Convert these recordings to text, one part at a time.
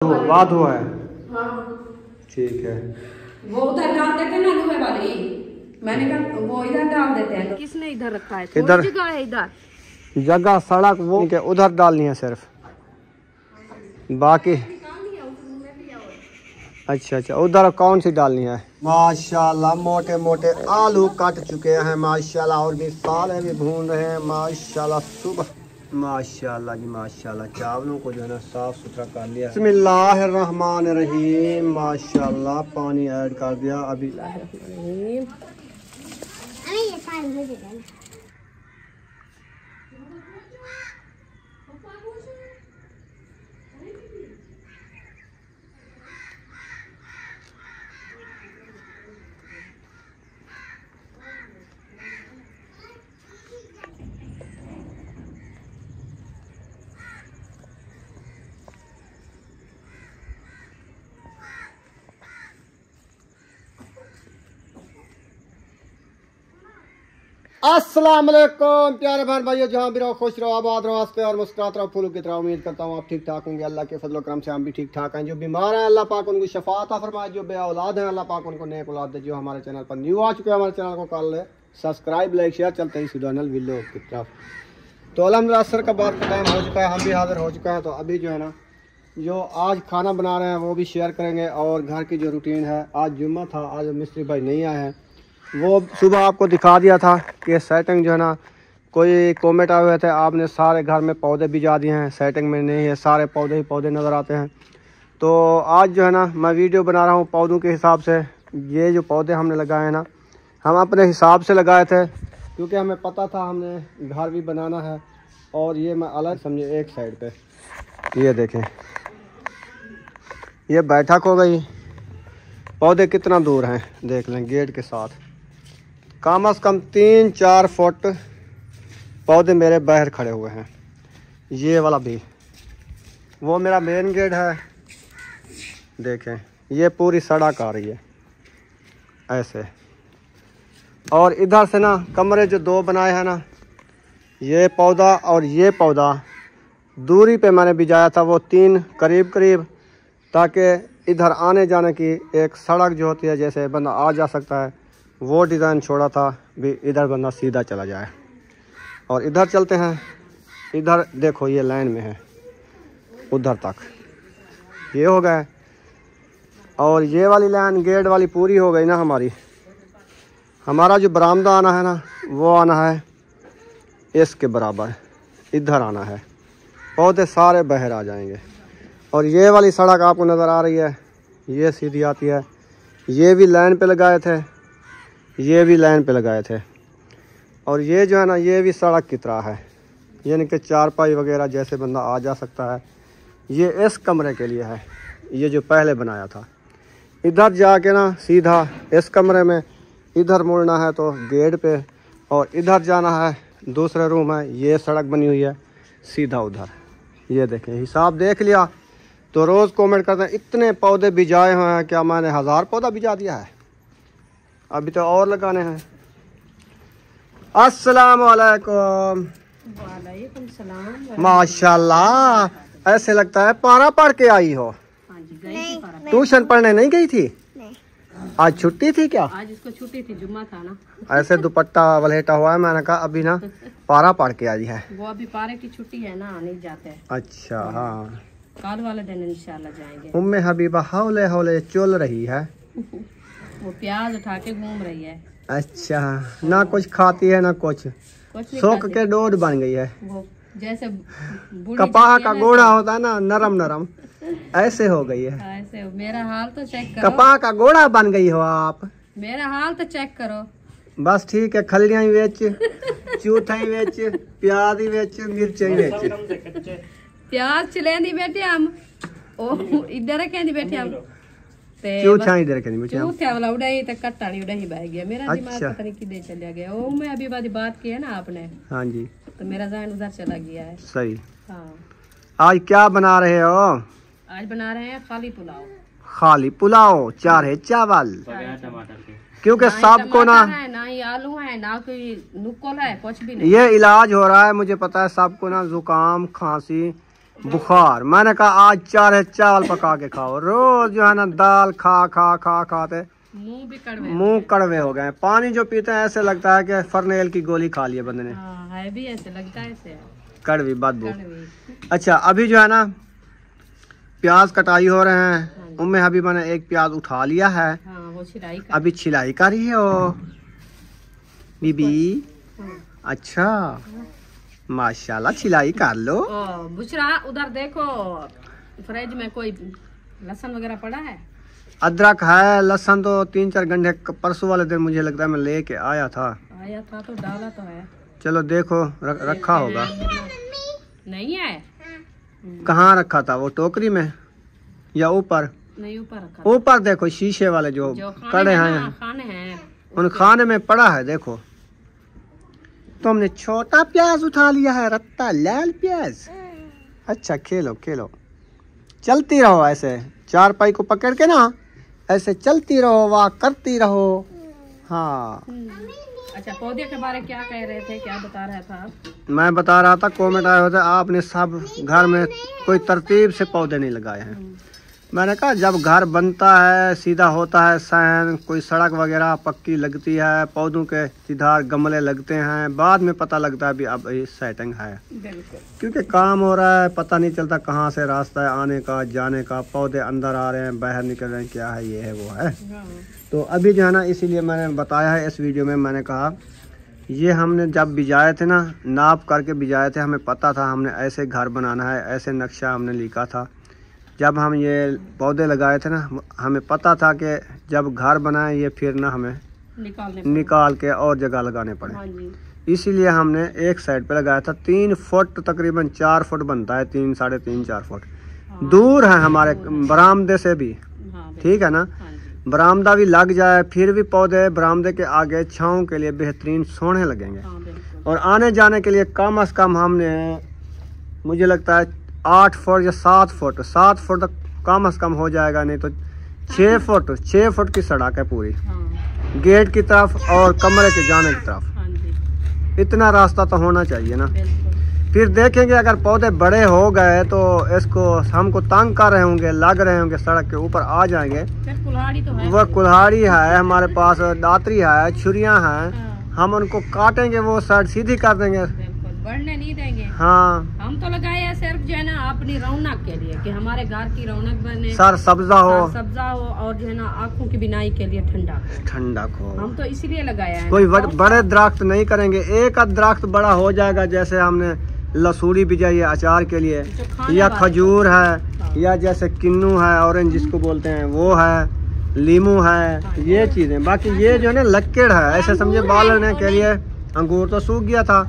बात हुआ है। हाँ ठीक है। वो उधर डाल देते ना लोहे वाली, मैंने कहा वो इधर डाल देते हैं। किसने इधर रखा है? इधर जगह है, इधर जगह सड़क वो के उधर डालनी है सिर्फ, बाकी अच्छा अच्छा उधर कौन सी डालनी है। माशाल्लाह मोटे मोटे आलू कट चुके हैं माशाल्लाह, और भी साले भी भून रहे हैं माशाल्लाह। सुबह माशाल्लाह जी माशाल्लाह, चावलों को जो है ना साफ सुथरा कर लिया। बिस्मिल्लाहिर्रहमानिर्रहीम माशाल्लाह, पानी ऐड कर दिया अभी। अस्सलाम वालेकुम प्यारे बहन भाइयों, जहाँ भी रहो खुश रहो, आबाद रहो, हंसते और मुस्कुराते रहो, फूलों की तरह। उम्मीद करता हूँ आप ठीक ठाक होंगे। अल्लाह के फजल करम से हम भी ठीक ठाक हैं। जो बीमार हैं अल्लाह पाक उनको शफा अता फरमाए, जो बे औलाद हैं अल्लाह पाक उनको नेक औलाद दे। जो हमारे चैनल पर न्यू आ चुके हैं हमारे चैनल को कर ले सब्सक्राइब लाइक शेयर। चलते ही सुडानल विलो की तरफ। तो अल्हम्दुलिल्लाह असर का बाद का टाइम हो चुका है, हम भी हाजिर हो चुका है। तो अभी जो है ना जो आज खाना बना रहे हैं वो भी शेयर करेंगे, और घर की जो रूटीन है। आज जुम्मा था, आज मिस्त्री भाई नहीं आए हैं। वो सुबह आपको दिखा दिया था कि सेटिंग जो है ना, कोई कमेंट आए हुए थे आपने सारे घर में पौधे भिजा दिए हैं, सेटिंग में नहीं है, सारे पौधे ही पौधे नज़र आते हैं। तो आज जो है ना मैं वीडियो बना रहा हूँ पौधों के हिसाब से। ये जो पौधे हमने लगाए हैं ना, हम अपने हिसाब से लगाए थे, क्योंकि हमें पता था हमने घर भी बनाना है। और ये मैं अलग समझे एक साइड पे, ये देखें ये बैठक हो गई। पौधे कितना दूर हैं देख लें, गेट के साथ कम से कम 3-4 फुट पौधे मेरे बाहर खड़े हुए हैं। ये वाला भी, वो मेरा मेन गेट है। देखें ये पूरी सड़क आ रही है ऐसे, और इधर से ना कमरे जो 2 बनाए हैं ना, ये पौधा और ये पौधा दूरी पे मैंने भिजाया था, वो 3 करीब करीब, ताकि इधर आने जाने की एक सड़क जो होती है जैसे बंदा आ जा सकता है, वो डिज़ाइन छोड़ा था भी इधर बंदा सीधा चला जाए। और इधर चलते हैं, इधर देखो ये लाइन में है उधर तक, ये हो गए। और ये वाली लाइन गेट वाली पूरी हो गई ना हमारी। हमारा जो बरामदा आना है ना, वो आना है इसके बराबर, इधर आना है। पौधे सारे बाहर आ जाएंगे। और ये वाली सड़क आपको नज़र आ रही है, ये सीधी आती है। ये भी लाइन पे लगाए थे, ये भी लाइन पे लगाए थे। और ये जो है ना, ये भी सड़क की तरह है, यानी कि चारपाई वगैरह जैसे बंदा आ जा सकता है। ये इस कमरे के लिए है, ये जो पहले बनाया था। इधर जाके ना सीधा इस कमरे में, इधर मुड़ना है तो गेट पे, और इधर जाना है दूसरे रूम है। ये सड़क बनी हुई है सीधा उधर। ये देखें हिसाब देख लिया तो रोज़ कमेंट करते हैं इतने पौधे भिजाए हुए हैं, क्या मैंने 1000 पौधा भिजा दिया है? अभी तो और लगाने हैं। अस्सलाम वालेकुम। वालेकुम सलाम। माशाल्लाह, ऐसे लगता है पारा पढ़ के आई हो। ट्यूशन पढ़ने नहीं गई थी? नहीं। आज छुट्टी थी क्या? आज इसको छुट्टी थी, जुम्मा था ना। ऐसे दुपट्टा वलेटा हुआ है, मैंने कहा अभी ना पारा पढ़ के आई है। वो अभी पारे की छुट्टी है ना, नहीं जाते हैं। अच्छा हाँ, कल वाले दिन इंशाल्लाह जाएंगे। उम्मे हबीबा हौले हौले चल रही है। वो प्याज उठा के घूम रही है। अच्छा, ना कुछ खाती है ना कुछ, सोख के डोर बन गई है। वो जैसे कपाह का गोड़ा होता है ना, नरम नरम, ऐसे हो गई है। ऐसे मेरा हाल तो चेक करो। कपाह का गोड़ा बन गई हो आप। मेरा हाल तो चेक करो। बस ठीक है, खलियां ही बेच, चूथा ही बेच, प्याज ही बेच, मिर्च ही बेच। प्याज चलेंदी बैठे हम, ओ इधर कहंदी बैठे हम ते चूथा ही इधर कहंदी बैठे हम। चूथा वाला उड़ाई ते कट्टा नहीं उड़ाई बह गया। मेरा दिमाग पता नहीं किधर चला गया। ओ मैं अभी वाली बात की है ना आपने। हाँ जी, तो मेरा ज़हन उधर चला गया है। सही। हाँ, आज क्या बना रहे हो? आज बना रहे हैं खाली पुलाव। खाली पुलाव, 4 चावल, क्योंकि सबको ना ही आलू है ना कोई नुक्कल है, कुछ भी नहीं। ये इलाज हो रहा है मुझे पता है सबको ना, जुकाम खांसी बुखार। मैंने कहा आज 4 चावल पका के खाओ। रोज जो है ना दाल खा खा खा खाते मुंह कड़वे हो गए। पानी जो पीते हैं ऐसे लगता है कि फरनेल की गोली खा ली है बंदे ने। है भी ऐसे लगता है ऐसे कड़वी बदबू। अच्छा अभी जो है ना प्याज कटाई हो रहे हैं। उम्मे हबीबा ने एक प्याज उठा लिया है। वो अभी छिलाई कर रही है वो बीबी। अच्छा माशाल्लाह छिलाई कर लो। बुशरा उधर देखो फ्रिज में कोई लहसुन वगैरह पड़ा है? अदरक है, लहसुन तो 3-4 घंटे परसों वाले दिन मुझे लगता है मैं लेके आया था तो डाला तो है। चलो देखो रखा होगा। नहीं है। कहाँ रखा था वो, टोकरी में या ऊपर? नहीं ऊपर रखा। ऊपर देखो शीशे वाले जो कड़े हैं खाने हैं उन खाने में पड़ा है। देखो तुमने छोटा प्याज उठा लिया है, रत्ता लाल प्याज। अच्छा खेलो खेलो, चलती रहो ऐसे, चारपाई को पकड़ के ना ऐसे चलती रहो, वाह करती रहो। हाँ अच्छा पौधे के बारे क्या कह रहे थे, क्या बता रहा था? मैं बता रहा था कमेंट आए होते आपने सब घर में कोई तरतीब से पौधे नहीं लगाए हैं। मैंने कहा जब घर बनता है सीधा होता है सहन, कोई सड़क वगैरह पक्की लगती है, पौधों के इधर गमले लगते हैं, बाद में पता लगता है भी अब ये सेटिंग है। क्योंकि काम हो रहा है, पता नहीं चलता कहाँ से रास्ता है आने का जाने का। पौधे अंदर आ रहे हैं बाहर निकल रहे हैं, क्या है ये है वो है। तो अभी जो है ना इसीलिए मैंने बताया है इस वीडियो में। मैंने कहा ये हमने जब बिजाए थे ना, नाप करके बिजाए थे, हमें पता था हमने ऐसे घर बनाना है, ऐसे नक्शा हमने लिखा था। जब हम ये पौधे लगाए थे ना हमें पता था कि जब घर बनाए ये फिर ना हमें निकाल के और जगह लगाने पड़े। इसीलिए हमने एक साइड पे लगाया था। 3 फुट तकरीबन 4 फुट बनता है, 3 साढ़े 3 4 फुट दूर है हमारे बरामदे से भी। ठीक है ना, बरामदा भी लग जाए फिर भी पौधे बरामदे के आगे छांव के लिए बेहतरीन सोने लगेंगे। और आने जाने के लिए कम से कम हमने मुझे लगता है 8 फुट या 7 फुट तक कम से कम हो जाएगा, नहीं तो 6 फुट की सड़क है पूरी, गेट की तरफ और कमरे के जाने की तरफ। इतना रास्ता तो होना चाहिए ना। फिर देखेंगे अगर पौधे बड़े हो गए तो इसको हमको तंग कर रहे होंगे, लग रहे होंगे, सड़क के ऊपर आ जाएंगे। वो कुल्हाड़ी है हमारे पास, दातरी है, छुरियां हैं, हम उनको काटेंगे, वो साइड सीधी कर देंगे, बढ़ने नहीं देंगे। हाँ हम तो लगाए हैं सिर्फ जो है ना अपनी रौनक के लिए, कि हमारे घर की रौनक बने, सर सब्जा हो और जो है ना आँखों की बिनाई के लिए ठंडक हो। हम तो इसीलिए लगाया है। कोई बड़े दरख्त नहीं करेंगे, एक आध दरख्त बड़ा हो जाएगा, जैसे हमने लसूड़ी बिजाई है अचार के लिए, या खजूर है, या जैसे किन्नू है, ऑरेंज जिसको बोलते हैं वो है, लीमू है, ये चीजें। बाकी ये जो है ना लक्कड़ है, ऐसे समझे बालने के लिए। अंगूर तो सूख गया था,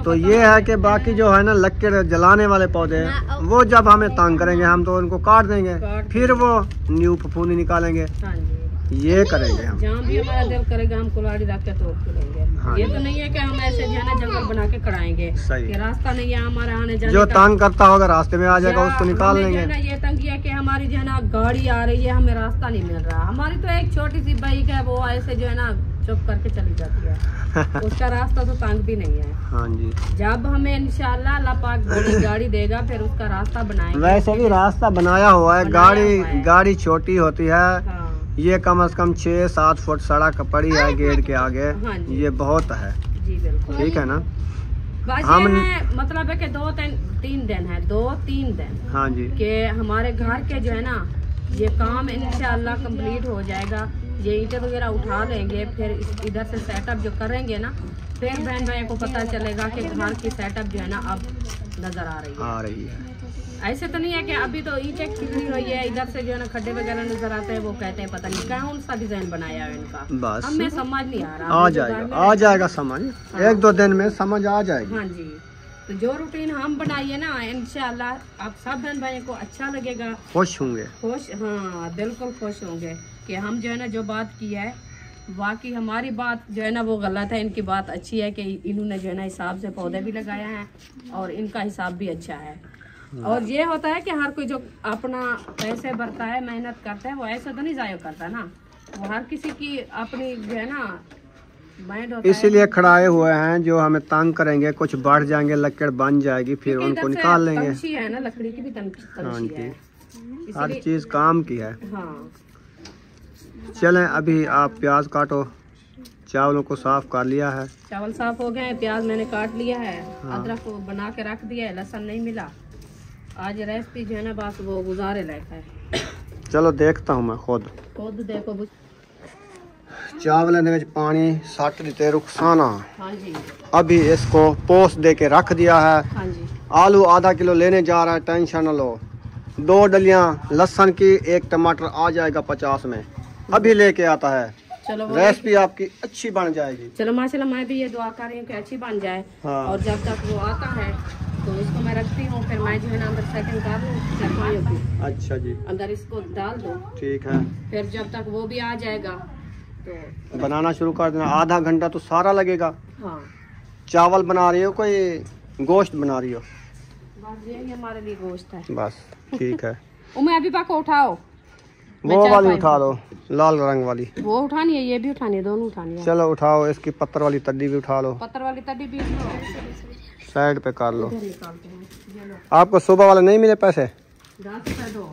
तो ये है कि बाकी जो है ना लक्कड़ जलाने वाले पौधे वो जब हमें तंग करेंगे हम तो उनको काट देंगे, फिर वो न्यू फफूंदी निकालेंगे, ये करेंगे हम। जहाँ भी हमारा दिल करेगा हम कुल्हाड़ी रख के तोड़ के लेंगे। ये तो नहीं है कि हम ऐसे जो है ना जंगल बना के कराएंगे। ये रास्ता नहीं है हमारा आने जाने जो तंग करता होगा रास्ते में आ जाएगा, उसको निकाल लेंगे। ये तंगी है कि हमारी जो है ना गाड़ी आ रही है, हमें रास्ता नहीं मिल रहा। हमारी तो एक छोटी सी बाइक है, वो ऐसे जो है ना चुप करके चली जाती है, उसका रास्ता तो तंग भी नहीं है। हाँ जी, जब हमें इंशाल्लाह अल्लाह पाक बड़ी गाड़ी देगा फिर उसका रास्ता बनाएंगे। वैसे भी रास्ता बनाया हुआ है, गाड़ी छोटी होती है। ये कम से कम 6-7 फुट सड़क पड़ी है गेट के आगे। ये बहुत है जी, बिल्कुल ठीक है ना। हम मतलब है कि 2-3 दिन है, 2-3 दिन। हाँ जी, कि हमारे घर के जो है ना ये काम इंशाल्लाह कंप्लीट हो जाएगा। ये ईंटें वगैरह उठा लेंगे, फिर इधर से सेटअप जो करेंगे ना, फिर बहन भाई को पता चलेगा कि घर की सेटअप जो है ना अब नजर आ रही है। ऐसे तो नहीं है कि अभी तो ईंटें खिली हुई है, इधर से जो है ना खड्डे वगैरह नजर आते हैं, वो कहते हैं पता नहीं कौन सा डिजाइन बनाया है इनका। बस हमें समझ नहीं आ रहा। आ जाएगा समझ, 1-2 दिन में समझ आ जाएगी। हाँ जी, तो जो रूटीन हम बनाइए ना इंशाल्लाह आप सब बहन भाई को अच्छा लगेगा, खुश होंगे। हाँ बिल्कुल खुश होंगे कि हम जो है ना जो बात की है वाकई हमारी बात जो है ना वो गलत है, इनकी बात अच्छी है कि इन्होंने जो है ना हिसाब से पौधे भी लगाया है और इनका हिसाब भी अच्छा है। और ये होता है कि हर कोई जो अपना पैसे भरता है, मेहनत करता है, वो ऐसा तो नहीं जाया करता ना। वो हर किसी की अपनी जो है ना बैंड होता है। इसीलिए खड़ाए हुए हैं, जो हमें तंग करेंगे, कुछ बढ़ जाएंगे, लकड़ बन जाएगी, फिर उनको निकाल लेंगे। तंशी है ना, लकड़ी की भी तंशी है, हर चीज काम की है। हाँ। चलें, अभी आप प्याज काटो। चावलों को साफ कर लिया है, चावल साफ हो गए, प्याज मैंने काट लिया है। अदरक को बना के रख दिया है, लहसुन नहीं मिला। आज रेसिपी जो है ना बस वो गुजारे लायक है। चलो देखता हूँ मैं खुद देखो। चावल ने पानी सट दिते रुखसाना। हाँ जी। अभी इसको पोस्ट दे के रख दिया है। हाँ जी। आलू आधा किलो लेने जा रहा है, टेंशन न लो। 2 डलियां लहसुन की, 1 टमाटर आ जाएगा 50 में, अभी लेके आता है। चलो रेसिपी आपकी अच्छी बन जाएगी। चलो माशाल्लाह, मैं भी ये दुआ कर रही हूँ कि अच्छी बन जाए। हाँ। और जब तक वो आता है तो इसको मैं रखती हूँ, फिर मैं जो है ना अंदर सेटिंग कर लूँ चारपाइयों की। अच्छा जी, अंदर इसको डाल दो। ठीक है। फिर जब तक वो भी आ जाएगा तो बनाना शुरू कर देना। आधा घंटा तो सारा लगेगा। हाँ। चावल बना रही हो कोई गोश्त बना रही हो? बस ये हमारे लिए गोश्त है। बस ठीक है। मैं अभी पाको उठाओ, वो वाली उठा दो, लाल रंग वाली। वो उठानी है, ये भी उठानी है, दोनों उठानी है। चलो उठाओ, इसकी पत्थर वाली तड्डी भी उठा लो। पत्थर वाली तड्डी भी साइड पे कर लो। निकालते हैं। ये लो। आपको सुबह वाले नहीं मिले पैसे? 10 रुपए दो।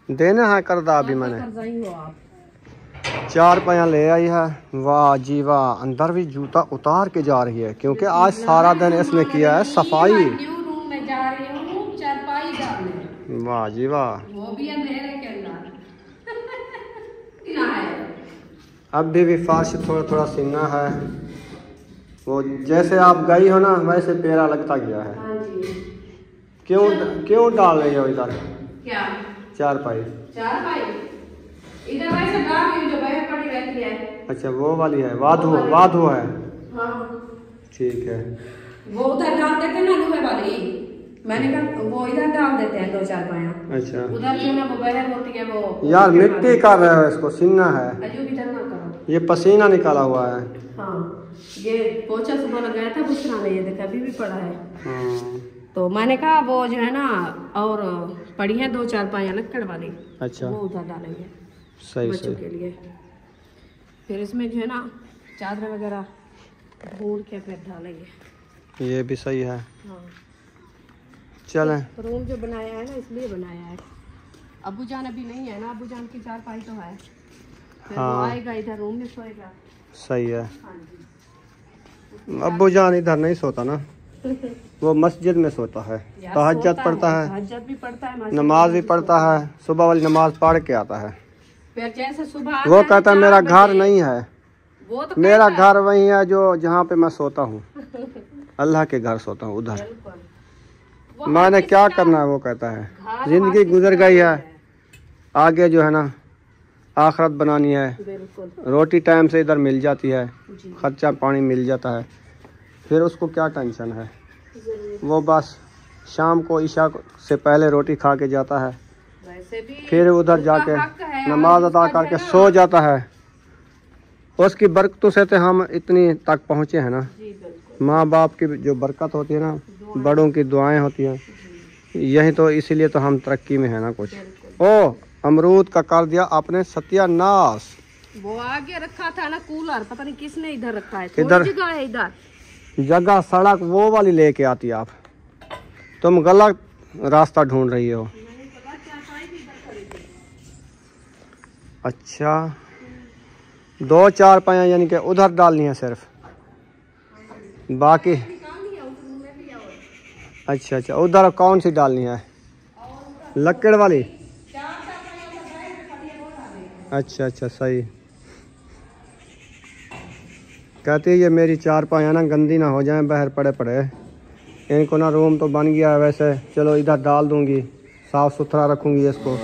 देना है कर्जा अभी मैंने। कर्जाई हो आप। 4 पाया ले आई है। वाह जी वाह, अंदर भी जूता उतार के जा रही है, क्योंकि आज सारा दिन इसने किया है सफाई। न्यू रूम में जा रही हूँ चारपाई डालने। वाह जी वाह। वो भी अंधेरे के अंदर। क्या है? अभी भी फास्ट थोड़ा थोड़ा सीना है। वो जैसे आप गई हो ना, वैसे पेरा लगता गया है। हाँ जी। क्यों डाल रही हो इधर? क्या? चारपाई। इधर वैसे डाल रही हूँ जो बाहर पड़ी रहती है। अच्छा वो वाली है, वाधू है। हाँ। ठीक है। वो उधर डाल देते ना लोहे वाली, मैंने कहा वो इधर डाल देते हैं 2-4 पाया। अच्छा। उधर जो ना वो बाहर होती है वो। यार मिट्टी कर रहे हो, इसको सीना है। अजू भी ना करो। ये पसीना निकाला हुआ है। हाँ। ये पोछा सुबह लगाया था बुशरा ने, ये देखा अभी भी पड़ा है। हाँ। तो मैंने कहा वो जो है ना और पड़ी है 2-4 पाया लक्कड़ वाली। अच्छा। वो उधर डालेंगे सही बच्चों सही के लिए। फिर इसमें जो है ना चादर वगैरह ढूंढ के फिर डालेंगे। ये भी सही है। हाँ। चलें। रूम जो बनाया है ना इसलिए बनाया है। अब्बू जान अभी नहीं है ना, अब्बू जान की 4 पाई तो है। फिर हाँ। वो आएगा इधर रूम में सोएगा। सही है। हाँ जी। अब्बू जान इधर नहीं सोता ना, वो मस्जिद में सोता है, तहज्जुद पढ़ता है, तहज्जुद भी पढ़ता है, नमाज भी पढ़ता है, सुबह वाली नमाज पढ़ के आता है। फिर जैसे सुबह वो कहता है मेरा घर नहीं है, वो तो मेरा घर वही है जो जहाँ पे मैं सोता हूँ, अल्लाह के घर सोता हूँ उधर। मैंने क्या करना है वो कहता है, जिंदगी गुजर गई है, आगे जो है ना आखिरत बनानी है। रोटी टाइम से इधर मिल जाती है, खर्चा पानी मिल जाता है, फिर उसको क्या टेंशन है। वो बस शाम को ईशा से पहले रोटी खा के जाता है, फिर उधर जाके नमाज अदा करके सो जाता है। उसकी बरकतों से तो हम इतनी तक पहुँचे हैं ना। माँ बाप की जो बरकत होती है ना, बड़ों की दुआएं होती हैं, यही तो इसीलिए तो हम तरक्की में है ना कुछ। ओ अमरूद का कर दिया आपने सत्यानाश। वो आगे रखा था ना कूलर, पता नहीं किसने इधर रखा है। इधर जगह है, इधर जगह सड़क वो वाली लेके आती आप, तुम गलत रास्ता ढूंढ रही हो। अच्छा 2-4 पाया यानी कि उधर डालनी है सिर्फ, बाकी अच्छा अच्छा उधर कौन सी डालनी है, लकड़ वाली। अच्छा अच्छा सही। कहती है ये मेरी 4 पाया ना गंदी ना हो जाए, बाहर पड़े पड़े इनको ना। रूम तो बन गया है वैसे, चलो इधर डाल दूंगी, साफ़ सुथरा रखूंगी इसको।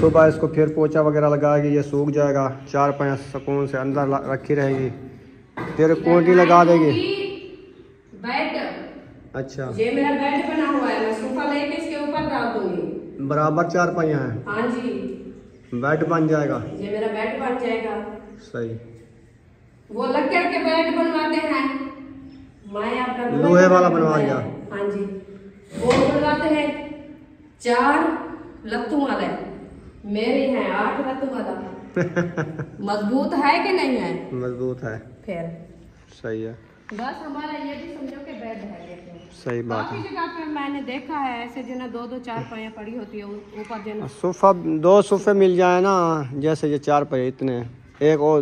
सुबह इसको फिर पोछा वगैरह लगाएगी, ये सूख जाएगा। 4 पाया सुकून से अंदर रखी रहेगी, फिर कोटी लगा देगी। बेड, अच्छा ये मेरा बेड बना हुआ है, मैं सोफा लेके इसके ऊपर डाल दूंगी। बराबर 4 पाया है। हाँ जी, बेड बन जाएगा। ये मेरा बेड बन जाएगा। सही। वो लकड़ के बेड बनवाते हैं, मैं आपका लोहे वाला बनवा लिया। हाँ जी, वो बनवाते हैं 4 लत्तों वाले, मेरे हैं 8 लत्तों वाला। मजबूत है कि नहीं है? मजबूत है। फिर सही है। बस हमारा ये भी समझो कि बेड है। देखो सही बात काफी है। जगह पे मैंने देखा है ऐसे जो ना 2-2 4 पड़ी होती है ऊपर जो ना। सोफा 2 सोफे मिल जाए ना, जैसे ये 4 पे इतने, एक और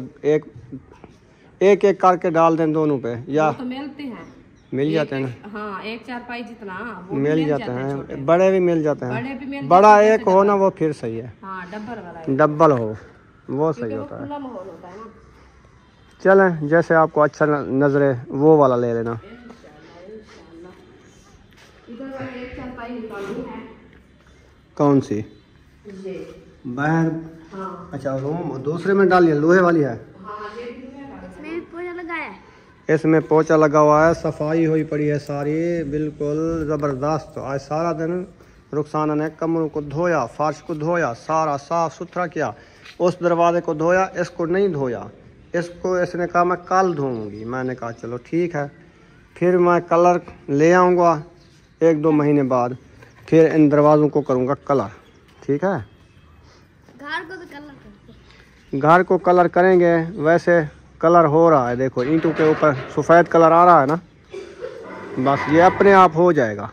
एक करके डाल दें दोनों पे, या वो तो मिलते हैं, मिल जाते हैं ना। हाँ 1 4 जितना वो भी मिल जाते हैं, हैं, बड़े भी मिल जाते बड़े हैं। भी मिल बड़ा जाते हैं, एक हो ना वो फिर सही है। हाँ डबल वाला है, डबल हो वो सही क्योंकि वो होता है। खुला माहौल होता है ना। चलें जैसे आपको अच्छा नजरे वो वाला ले लेना। इंशाल्लाह इधर वाला 1 4 निकालनी है। कौन सी? ये बाहर? हाँ अच्छा रूम दूसरे में डालिए, लोहे वाली है। हाँ ये इसमें पोछा लगाया है। इसमें पोछा लगा हुआ है, सफाई हुई पड़ी है सारी, बिल्कुल ज़बरदस्त। आज सारा दिन रुखसाना ने कमरों को धोया, फर्श को धोया, सारा साफ सुथरा किया। उस दरवाजे को धोया, इसको नहीं धोया। इसको इसने कहा मैं कल धोऊंगी। मैंने कहा चलो ठीक है, फिर मैं कलर ले आऊँगा 1-2 महीने बाद, फिर इन दरवाज़ों को करूँगा कलर। ठीक है, घर को भी कलर करते, घर को कलर करेंगे। वैसे कलर हो रहा है, देखो ईंटों के ऊपर सफ़ेद कलर आ रहा है ना, बस ये अपने आप हो जाएगा,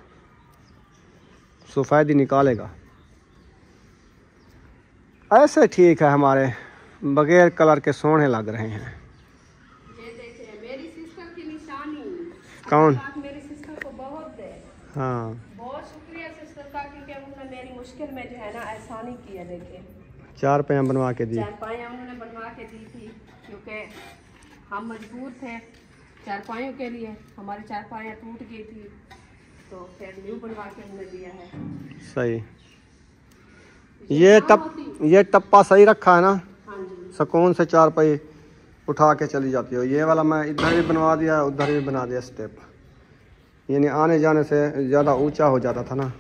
सफ़ेद ही निकालेगा। ऐसे ठीक है, हमारे बगैर कलर के सोने लग रहे हैं। ये देखिए मेरी सिस्टर की निशानी। कौन? मेरी सिस्टर को बहुत दे, हाँ बहुत शुक्रिया सिस्टर का, क्योंकि उन्होंने मेरी मुश्किल में जो है ना आसानी की है। देखिए 4 पैया बनवा के दी। 4 पाइयाँ उन्होंने बनवा के दी थी, क्योंकि हम मजबूर थे 4 पाइयों के लिए। हमारी 4 पाइयाँ टूट गई थी, तो फिर न्यू बनवा के उन्होंने दिया है। सही। ये टप्पा सही रखा है ना, हाँ जी सुकून से 4 पाई उठा के चली जाती हो। ये वाला मैं इधर भी बनवा दिया, उधर भी बना दिया स्टेप, यानी आने जाने से ज़्यादा ऊंचा हो जाता था ना।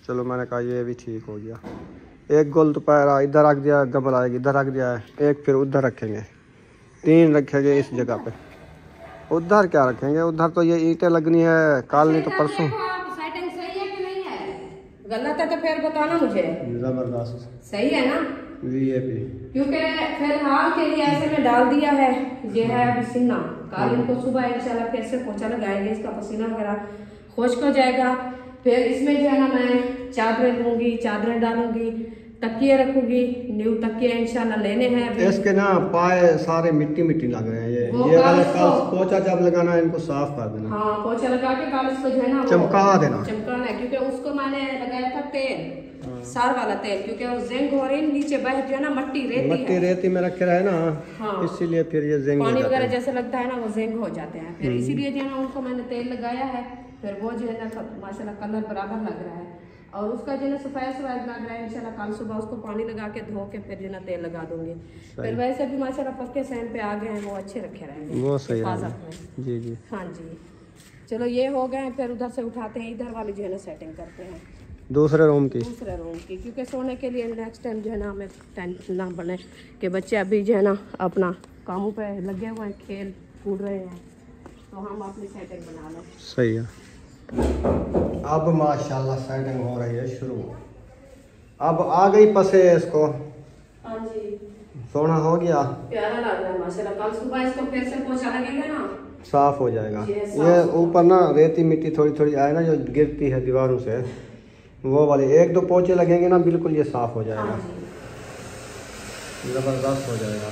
चलो मैंने कहा ये भी ठीक हो गया। एक गोल दोपहरा इधर रख दिया, गबल आएगी इधर रख दिया है, एक फिर उधर रखेंगे, 3 रखेंगे इस जगह पे। उधर क्या रखेंगे? उधर तो ये ईंटें लगनी है कल नहीं तो परसों। सेटिंग सही है कि नहीं है? गलत है तो फिर बताना मुझे। जबरदस्त सही है ना? वीआईपी। क्योंकि फिलहाल के लिए ऐसे में डाल दिया है। ये है अभी सीना, कल इनको सुबह इंशाल्लाह फिर से पोछा लगाएंगे, इसका पसीना वगैरह खुश्क हो जाएगा। फिर इसमें जो है ना मैं चादरें लूंगी, चादरें डालूंगी, तकिए रखूंगी, न्यू तकिए इंशाल्लाह लेने हैं। इसके ना पाए सारे मिट्टी मिट्टी लग रहे हैं। ये वाले कल पोछा जब लगाना है इनको साफ कर देना। हाँ पोछा लगा के कल इसको जो है ना चमका देना, चमकाना है, क्योंकि उसको मैंने लगाया था तेल, सार वाला तेल, क्योंकि वो जिंक हो रही नीचे बह जो है ना मट्टी रेती में रखे रहे ना। हाँ इसीलिए फिर ये जिंक पानी वगैरह जैसे लगता है ना वो जिंक हो जाते हैं। फिर इसीलिए जो है ना उनको मैंने तेल लगाया है। फिर वो जो है ना माशाल्लाह कलर बराबर लग रहा है, और उसका जो है सफेद लग रहा है। इंशाल्लाह कल सुबह उसको पानी लगा के धो के फिर जो है तेल लगा दूंगी। फिर वैसे भी माशाल्लाह पक्के सैन पे आ गए हैं, वो अच्छे रखे रहेंगे, वो सही हिफाजत में। जी जी हाँ जी चलो ये हो गए। फिर उधर से उठाते हैं, इधर वाली जो है ना सेटिंग करते हैं दूसरे रूम की, क्योंकि सोने के लिए नेक्स्ट टाइम जो है ना हमें टेंशन ना बने कि बच्चे अभी जो है ना अपना कामों पे लगे हुए हैं, खेल कूद रहे हैं, तो हम अपनी सेटिंग बना लें। सही है। अब माशाल्लाह सेटिंग हो रही है शुरू। अब आ गई पसे इसको। हाँ जी सोना हो गया, प्यारा लग रहा है माशाल्लाह। कल सुबह इसको फिर से पोछा लगेगा ना, साफ हो जाएगा। ये ऊपर ना रेती मिट्टी थोड़ी थोड़ी आए ना जो गिरती है दीवारों से, वो वाली 1-2 पोछे लगेंगे ना, बिल्कुल ये साफ हो जाएगा, जबरदस्त हो जाएगा।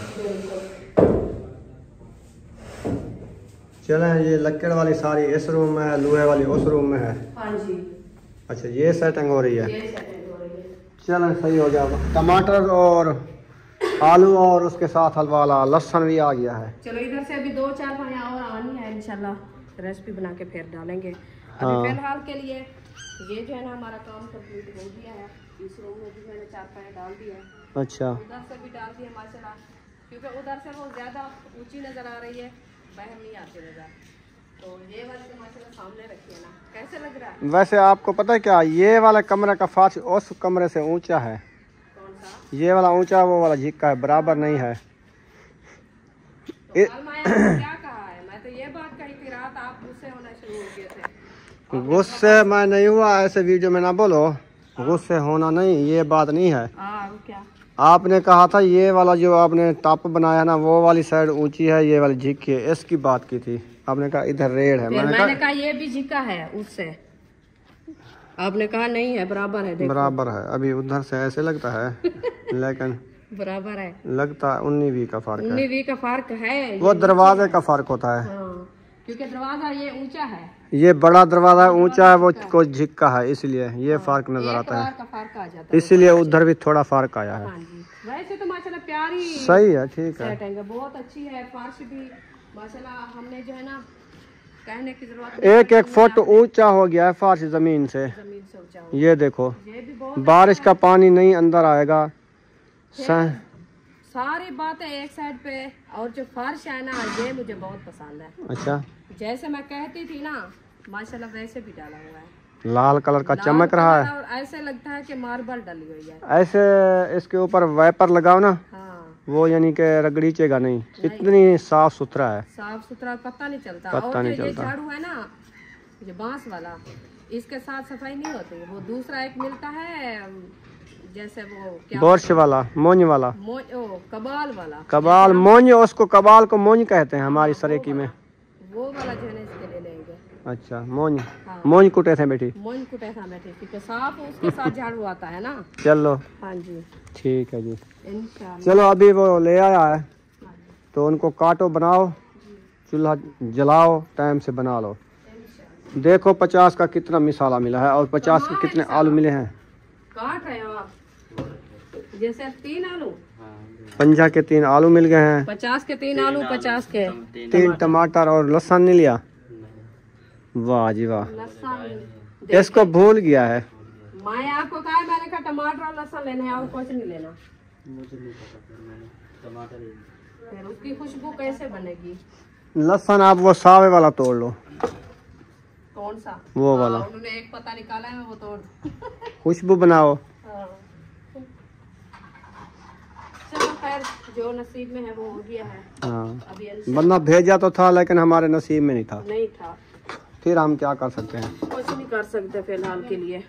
चलें ये लकड़ वाली सारी इस रूम में है, लोहे वाली उस रूम में है। हाँ जी अच्छा ये सेटिंग हो रही है। ये सेटिंग हो रही है। चलें सही हो गया। टमाटर और आलू और उसके साथ हलवा लहसुन भी आ गया है। चलो इधर से अभी 2-4 पाया और आनी है, इंशाल्लाह रेसिपी बना के फिर डालेंगे। हाँ। अभी फिलहाल के लिए ये जो है ना हमारा काम कंप्लीट हो गया है। इस रूम में भी मैंने 4 पाया डाल दिया है, अच्छा उधर से भी डाल दिया माशाल्लाह, क्योंकि उधर से वो ज़्यादा ऊंची नज़र आ रही है, बाहर नहीं आती नज़र, तो ये वाले तो माशाल्लाह सामने रखिए ना। कैसे लग रहा है? वैसे आपको पता है क्या, ये वाला कमरे का फर्श उस कमरे से ऊंचा है। कौन सा? ये वाला ऊंचा, वो वाला झिक्का है, बराबर नहीं है। तो कल मैं आपको क्या कहा है? मैं तो ये बात कही थी, रात आप गुस्से होना शुरू हो गए थे। गुस्से मैं नहीं हुआ, ऐसे वीडियो में ना बोलो। गुस्से होना नहीं, ये बात नहीं है। क्या आपने कहा था ये वाला जो आपने टॉप बनाया ना, वो वाली साइड ऊंची है, ये वाली झिक है, इसकी बात की थी। आपने कहा इधर रेड है, मैंने कहा ये भी झिका है उससे, आपने कहा नहीं है, बराबर है। देखो। बराबर है, अभी उधर से ऐसे लगता है लेकिन बराबर है, लगता है 19-20 का फर्क है। 19-20 का फर्क है, वो दरवाजे का फर्क होता है। हाँ, क्योंकि दरवाजा ये ऊंचा है, ये बड़ा दरवाजा ऊंचा है, वो कोई झिक्का है, इसलिए ये फर्क नजर आता है, इसीलिए उधर भी थोड़ा फर्क आया है। वैसे तो माशाल्लाह प्यारी सही है, ठीक है, बहुत अच्छी है। फर्श भी माशाल्लाह, हमने जो है ना कहने की जरूरत, 1-1 फुट ऊंचा हो गया है फर्श जमीन से ऊंचा। ये देखो, बारिश का पानी नहीं अंदर आएगा। सारी बातें एक साइड पे, और जो फर्श है ना ये मुझे बहुत पसंद है। अच्छा, जैसे मैं कहती थी ना, माशाल्लाह वैसे भी डाला हुआ है, लाल कलर का चमक रहा है, और ऐसे लगता है कि मार्बल डली हुई है। ऐसे इसके ऊपर वाइपर लगाओ ना, हाँ, वो यानी कि रगड़ीचेगा नहीं, इतनी साफ सुथरा है, साफ सुथरा, पता नहीं चलता। पता नहीं चलता। ये झाड़ू है ना, ये बांस वाला, इसके साथ सफाई नहीं होती। वो दूसरा एक मिलता है, जैसे वो क्या, बोर्श वाला, मोंज वाला, कबाल वाला, कबाल मोंज, उसको कबाल को मोंज कहते हैं हमारी सरेकी में। वो वाला जो है ना इसके ले लेंगे। अच्छा, मोंज, मोंज कुटे थे बेटी, मोंज कुटे था बेटी, क्योंकि साफ उसके साथ झाड़ू आता है ना। चलो, हाँ जी, ठीक है जी, चलो अभी वो ले आया है तो उनको काटो, बनाओ, चूल्हा जलाओ, टाइम से बना लो। देखो 50 का कितना मिसाला मिला है और 50 के कितने आलू मिले हैं। काट रहे हो आप, जैसे 3 आलू, 50 के 3 आलू मिल गए हैं, 50 के 3 आलू, 50 के 3 टमाटर और लहसुन नहीं लिया। वाह जी वाह, इसको भूल गया है। मैं आपको कहा, मैंने कहा टमाटर और लहसुन लेने हैं और कुछ नहीं लेना। मुझे नहीं पता, टमाटर ही। फिर उसकी खुशबू कैसे बनेगी? लहसुन आप वो सावे वाला तोड़ लो। कौन सा? वो वाला, उन्होंने एक पता निकाला है, वो तोड़ खुशबू बनाओ। चलो खैर, जो नसीब में है वो हो गया है। हाँ, वरना भेजा तो था लेकिन हमारे नसीब में नहीं था। फिर हम क्या कर सकते हैं? कुछ नहीं कर सकते फिलहाल के लिए।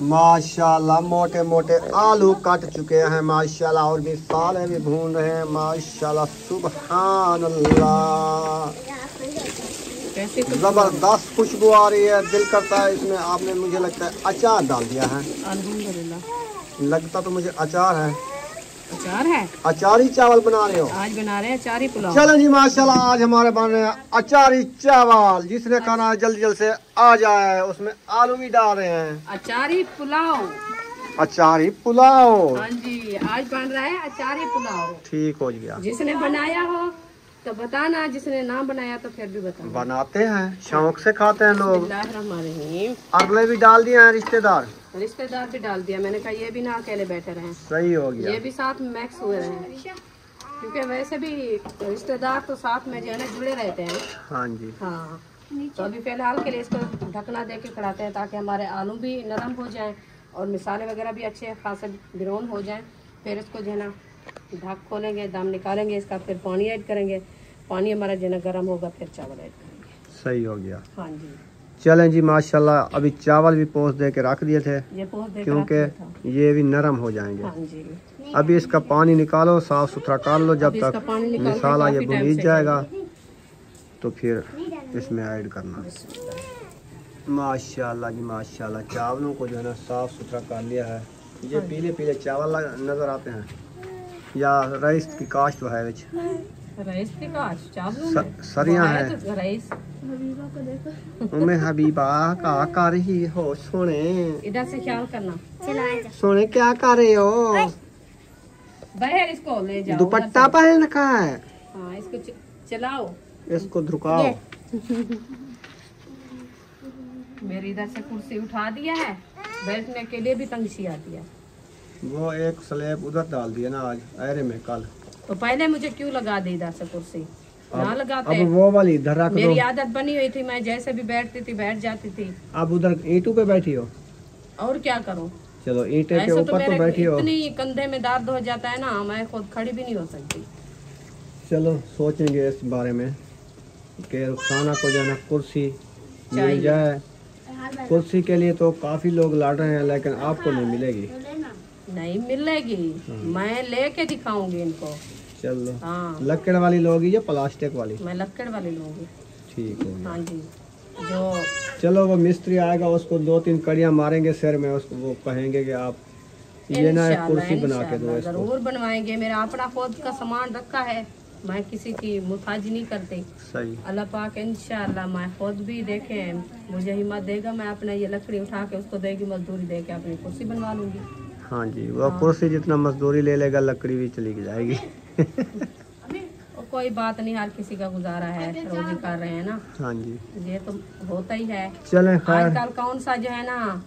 माशाल्लाह मोटे मोटे आलू कट चुके हैं माशाल्लाह, और भी साले भी भून रहे हैं माशाल्लाह, सुभान अल्लाह, जबरदस्त खुशबू आ रही है। दिल करता है इसमें आपने, मुझे लगता है अचार डाल दिया है। अल्हम्दुलिल्लाह, लगता तो मुझे अचार है। अचार है? अचारी चावल बना रहे हो? आज बना रहे हैं अचारी पुलाव। चलो जी माशाल्लाह, आज हमारे बन रहे हैं अचारी चावल। जिसने खाना है जल्दी जल्दी से आ जाए। उसमें आलू भी डाल रहे हैं। अचारी पुलाव, अचारी पुलाव। हाँ जी, आज बन रहा है अचारी पुलाव। ठीक हो गया। जिसने बनाया हो तो बताना, जिसने ना बनाया तो फिर भी बताना। बनाते हैं, शौक से खाते हैं लोग। अगले भी डाल दिए हैं, रिश्तेदार भी डाल दिया। मैंने कहा ये भी ना अकेले बैठे रहे, सही हो गया, ये भी साथ में मैक्स हुए रहे, क्योंकि वैसे भी रिश्तेदार तो साथ में जो है ना जुड़े रहते हैं। हाँ जी, हाँ। तो अभी फिलहाल के लिए इसको ढकना दे के खड़ाते हैं, ताकि हमारे आलू भी नरम हो जाएं और मिसाले वगैरह भी अच्छे खासे ब्राउन हो जाएं। फिर इसको जो है ना ढक खोलेंगे, दम निकालेंगे इसका, फिर पानी ऐड करेंगे। पानी हमारा जो है ना गर्म होगा, फिर चावल ऐड करेंगे। सही हो गया। हाँ जी, चलें जी माशाल्लाह। अभी चावल भी पोंछ दे के रख दिए थे, क्योंकि ये भी नरम हो जाएंगे। हाँ जी। अभी इसका पानी निकालो, साफ सुथरा कर लो, जब तक मसाला ये भुन जाएगा तो फिर इसमें ऐड करना। माशाल्लाह जी माशाल्लाह, चावलों को जो है ना साफ सुथरा कर लिया है। ये पीले पीले चावल नजर आते हैं, या राइस की काश्त है, राइस की काश्त चावलों सरिया है। तो राइस उम्मे हबीबा का कर रही हो? सोने इधर से ख्याल करना, सोने क्या कर रहे हो? बाहर इसको ले जाओ, दुपट्टा पहन रखा है। हाँ, इसको चलाओ, इसको धुकाओ। मेरी इधर से कुर्सी उठा दिया है, बैठने के लिए भी तंगसी आती है। वो एक स्लैब उधर डाल दिया ना आज अरे में कल, तो पहले मुझे क्यों लगा दी इधर से कुर्सी? ना लगाते। अब वो वाली इधर रख दो। मेरी आदत बनी हुई थी, मैं जैसे भी बैठती थी बैठ जाती थी। अब उधर ईंटों पे बैठी हो? और क्या करूं? चलो ईंटे के ऊपर तो बैठी हो। इतनी कंधे में दर्द हो जाता है ना, मैं खुद खड़ी भी नहीं हो सकती। चलो सोचेंगे इस बारे में कि रुखसाना को जो है ना कुर्सी मिल जाए कुर्सी के लिए तो काफी लोग लड़ रहे हैं, लेकिन आपको नहीं मिलेगी। नहीं मिलेगी, मैं लेके दिखाऊंगी इनको। चलो, हाँ, लकड़ वाली लोगी या प्लास्टिक वाली? मैं लकड़ वाली लूंगी। ठीक हो गया। हाँ जी, जो चलो, वो मिस्त्री आएगा, उसको 2-3 कड़ियाँ मारेंगे सिर में, उसको वो कहेंगे कि आप ये ना एक कुर्सी बना के दो इसको। जरूर बनवाएंगे। मेरा अपना खुद का सामान रखा है, मैं किसी की मुताज नहीं करती। सही। अल्लाह पाक इंशाल्लाह मैं खुद भी देखें, मुझे हिम्मत देगा, मैं अपना ये लकड़ी उठा के उसको देगी, मजदूरी दे के अपनी कुर्सी बनवा लूंगी। हाँ जी, वो कुर्सी जितना मजदूरी ले लेगा, लकड़ी भी चली जाएगी। और कोई बात नहीं, हर किसी का गुजारा है, रोजी कर रहे हैं ना। हाँ जी, ये तो होता ही है। चले खैर। आजकल कौन सा जो है ना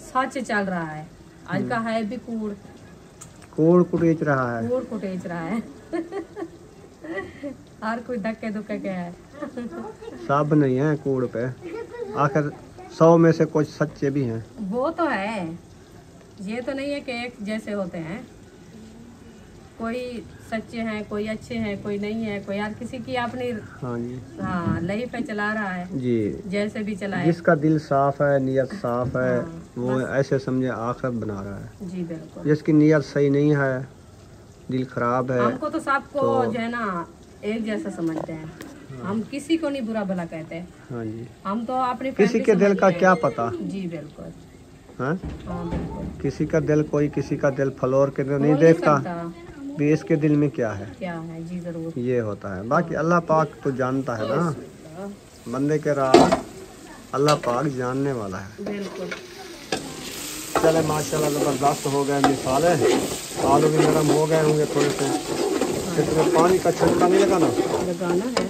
सच चल रहा है, आज का है भी कूड़ कुटेच रहा है। कूड़ कुटेच रहा है। हर कोई धक्के धुक्के के है। सब नहीं है कूड़ पे, आखिर 100 में से कुछ सच्चे भी हैं। वो तो है, ये तो नहीं है कि एक जैसे होते हैं, कोई सच्चे हैं, कोई अच्छे हैं, कोई नहीं है, कोई हर किसी की अपनी हाँ जी, हाँ लाइफ पे चला रहा है जी, जैसे भी चलाए। जिसका दिल साफ है, नियत साफ है, हाँ, वो ऐसे समझे आखिरत बना रहा है। जी बिल्कुल। जिसकी नियत सही नहीं है, दिल खराब है, हमको तो सबको तो जो है ना एक जैसा समझते हैं। हम किसी को नहीं बुरा भला कहते, हाँ जी, हम तो अपनी किसी फैमिली के दिल का समझते क्या हैं। पता। जी बिल्कुल। हाँ, हाँ बिल्कुल। किसी का दिल कोई किसी का दिल फ्लोर के नहीं बोल देखता सकता भी इसके दिल में क्या है। क्या है, जी जरूर। ये होता है, बाकी अल्लाह पाक तो जानता है ना, बंदे के राज अल्लाह पाक जानने वाला है। बिल्कुल। चले माशाल्लाह ज़बरदस्त हो गए मिसाल है, आलू भी नरम हो गए होंगे थोड़े से। इसमें पानी का छंका नहीं लगाना, लगाना है।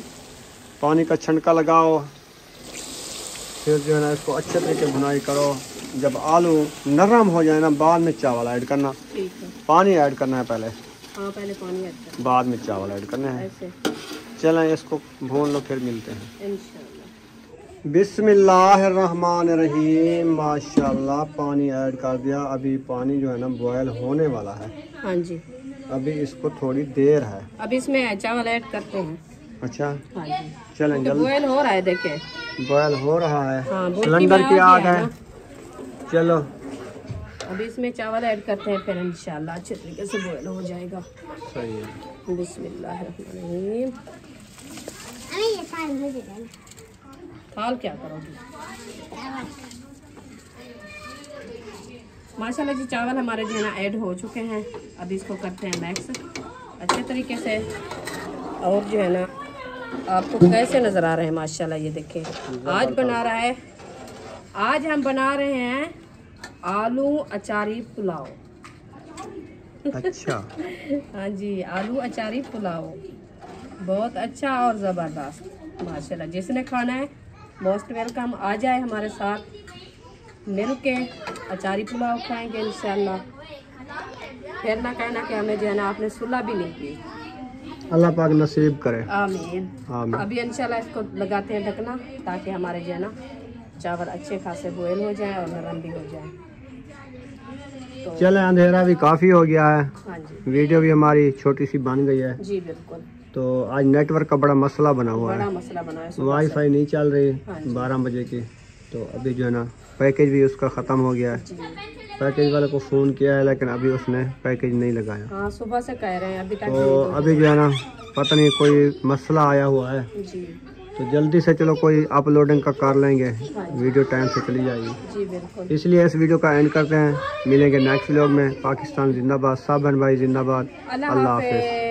पानी का छंका लगाओ, फिर जो है ना इसको अच्छे तरीके भुनाई करो। जब आलू नरम हो जाए ना, बाद में चावल ऐड करना। ठीक है। पानी ऐड करना है पहले, हाँ पहले पानी ऐड कर, बाद में चावल ऐड करने हैं। ऐसे चलें इसको भून लो, फिर मिलते हैं। इंशाल्लाह। बिस्मिल्लाहिर्रहमानिर्रहीम। माशाल्लाह पानी ऐड कर दिया। अभी पानी जो है ना बॉयल होने वाला है। हाँ जी, अभी इसको थोड़ी देर है। अब इसमें चावल ऐड करते हैं। अच्छा, हाँ जी, चलें तो जल्दी। बॉयल हो रहा है, देखे बॉयल हो रहा है। हाँ, बोटी सिलेंडर में की आ आग गया है। ना। चलो अब इसमें चावल ऐड करते हैं, फिर इंशाल्लाह अच्छे तरीके से बॉयल हो जाएगा। सही है। बिस्मिल्लाहिर्रहमानिर्रहीम। हाल क्या करोगी? माशाल्लाह जी, चावल हमारे जो है ना ऐड हो चुके हैं। अब इसको करते हैं मैक्स अच्छे तरीके से। और जो है ना आपको कैसे नज़र आ रहे हैं माशाल्लाह, ये देखें। आज हम बना रहे हैं आलू अचारी पुलाव। अच्छा, हाँ जी, आलू अचारी पुलाव बहुत अच्छा और ज़बरदस्त माशाल्लाह। जिसने खाना है मोस्ट वेलकम, आ जाए हमारे साथ मिल के अचारी पुलाव खाएंगे इंशाल्लाह। फिर ना कहना कि हमें जो है ना आपने सुलह भी नहीं की। अल्लाह पाक नसीब करे। आमीन आमीन। अभी इंशाल्लाह इसको लगाते हैं ढकना, ताकि हमारे जो है ना चावल अच्छे खासे बॉयल हो जाए और नरम भी हो जाए। तो चले, अंधेरा भी काफ़ी हो गया है। हाँ जी, वीडियो भी हमारी छोटी सी बन गई है। जी बिल्कुल। तो आज नेटवर्क का बड़ा मसला बना हुआ बड़ा है। मसला बना है सुबह से। वाईफाई नहीं चल रही हाँ जी। 12 बजे की। तो अभी जो है ना पैकेज भी उसका ख़त्म हो गया है। जी पैकेज वाले को फ़ोन किया है, लेकिन अभी उसने पैकेज नहीं लगाया। हाँ, सुबह से कह रहे हैं अभी तक तो अभी जो है ना पता नहीं कोई मसला आया हुआ है। नहीं। जी तो जल्दी से चलो कोई अपलोडिंग का कर लेंगे, हाँ जी। वीडियो टाइम से चली जाएगी। जी बिल्कुल। इसलिए इस वीडियो का एंड करते हैं। मिलेंगे नेक्स्ट व्लॉग में। पाकिस्तान जिंदाबाद, सब बहन भाई जिंदाबाद। अल्लाह अल्लाह हाफ़िज़। हाफिज़।